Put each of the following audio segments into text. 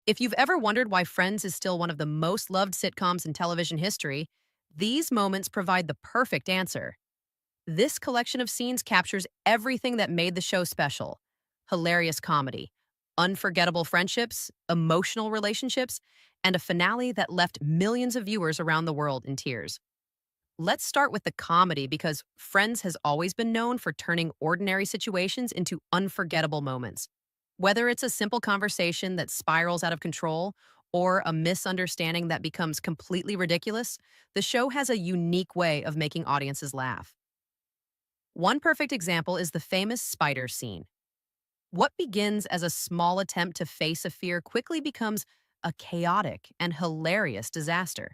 If you've ever wondered why Friends is still one of the most loved sitcoms in television history, these moments provide the perfect answer. This collection of scenes captures everything that made the show special: hilarious comedy, unforgettable friendships, emotional relationships, and a finale that left millions of viewers around the world in tears. Let's start with the comedy because Friends has always been known for turning ordinary situations into unforgettable moments. Whether it's a simple conversation that spirals out of control or a misunderstanding that becomes completely ridiculous, the show has a unique way of making audiences laugh. One perfect example is the famous spider scene. What begins as a small attempt to face a fear quickly becomes a chaotic and hilarious disaster.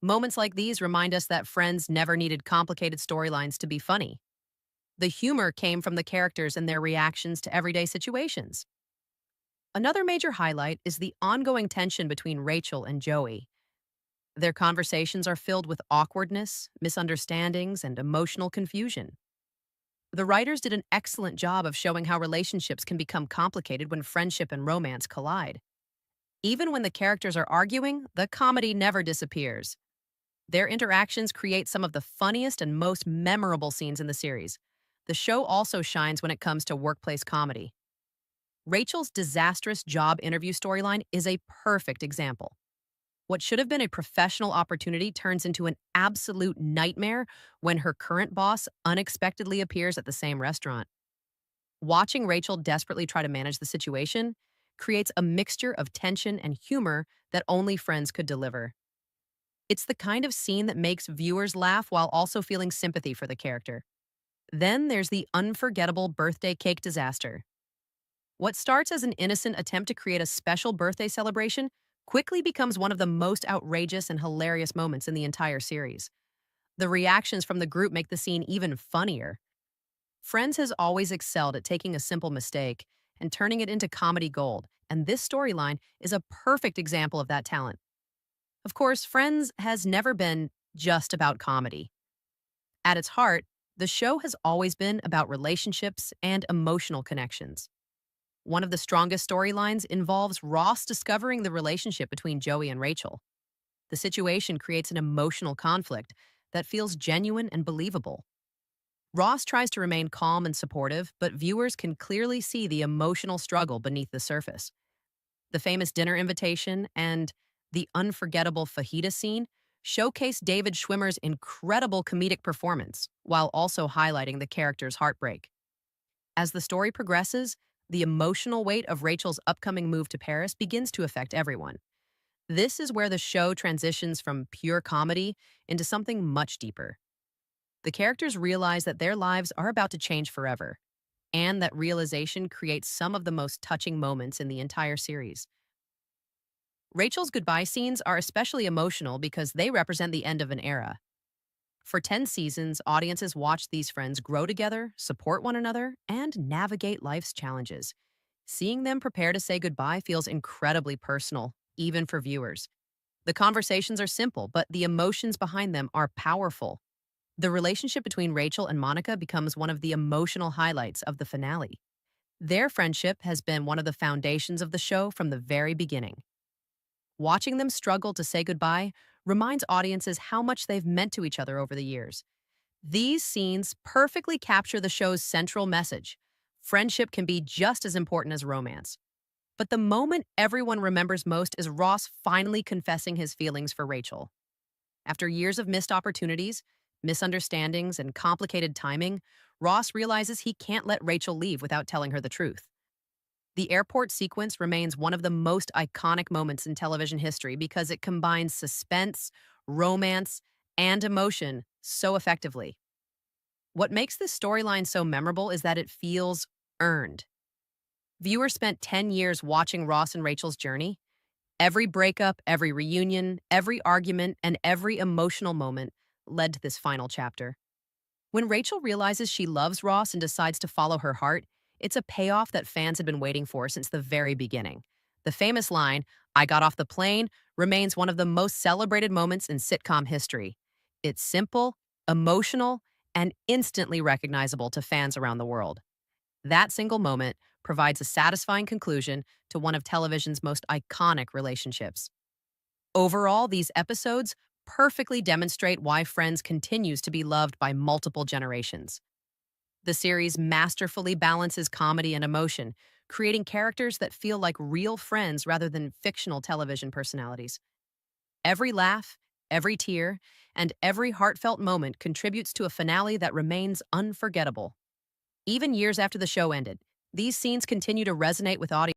Moments like these remind us that Friends never needed complicated storylines to be funny. The humor came from the characters and their reactions to everyday situations. Another major highlight is the ongoing tension between Rachel and Joey. Their conversations are filled with awkwardness, misunderstandings, and emotional confusion. The writers did an excellent job of showing how relationships can become complicated when friendship and romance collide. Even when the characters are arguing, the comedy never disappears. Their interactions create some of the funniest and most memorable scenes in the series. The show also shines when it comes to workplace comedy. Rachel's disastrous job interview storyline is a perfect example. What should have been a professional opportunity turns into an absolute nightmare when her current boss unexpectedly appears at the same restaurant. Watching Rachel desperately try to manage the situation creates a mixture of tension and humor that only Friends could deliver. It's the kind of scene that makes viewers laugh while also feeling sympathy for the character. Then there's the unforgettable birthday cake disaster. What starts as an innocent attempt to create a special birthday celebration quickly becomes one of the most outrageous and hilarious moments in the entire series. The reactions from the group make the scene even funnier. Friends has always excelled at taking a simple mistake and turning it into comedy gold, and this storyline is a perfect example of that talent. Of course, Friends has never been just about comedy. At its heart, the show has always been about relationships and emotional connections. One of the strongest storylines involves Ross discovering the relationship between Joey and Rachel. The situation creates an emotional conflict that feels genuine and believable. Ross tries to remain calm and supportive, but viewers can clearly see the emotional struggle beneath the surface. The famous dinner invitation and the unforgettable fajita scene showcase David Schwimmer's incredible comedic performance while also highlighting the character's heartbreak. As the story progresses, the emotional weight of Rachel's upcoming move to Paris begins to affect everyone. This is where the show transitions from pure comedy into something much deeper. The characters realize that their lives are about to change forever, and that realization creates some of the most touching moments in the entire series. Rachel's goodbye scenes are especially emotional because they represent the end of an era. For 10 seasons, audiences watched these friends grow together, support one another, and navigate life's challenges. Seeing them prepare to say goodbye feels incredibly personal, even for viewers. The conversations are simple, but the emotions behind them are powerful. The relationship between Rachel and Monica becomes one of the emotional highlights of the finale. Their friendship has been one of the foundations of the show from the very beginning. Watching them struggle to say goodbye reminds audiences how much they've meant to each other over the years. These scenes perfectly capture the show's central message. Friendship can be just as important as romance. But the moment everyone remembers most is Ross finally confessing his feelings for Rachel. After years of missed opportunities, misunderstandings, and complicated timing, Ross realizes he can't let Rachel leave without telling her the truth. The airport sequence remains one of the most iconic moments in television history because it combines suspense, romance, and emotion so effectively. What makes this storyline so memorable is that it feels earned. Viewers spent 10 years watching Ross and Rachel's journey. Every breakup, every reunion, every argument, and every emotional moment led to this final chapter. When Rachel realizes she loves Ross and decides to follow her heart, it's a payoff that fans had been waiting for since the very beginning. The famous line, "I got off the plane," remains one of the most celebrated moments in sitcom history. It's simple, emotional, and instantly recognizable to fans around the world. That single moment provides a satisfying conclusion to one of television's most iconic relationships. Overall, these episodes perfectly demonstrate why Friends continues to be loved by multiple generations. The series masterfully balances comedy and emotion, creating characters that feel like real friends rather than fictional television personalities. Every laugh, every tear, and every heartfelt moment contributes to a finale that remains unforgettable. Even years after the show ended, these scenes continue to resonate with audiences.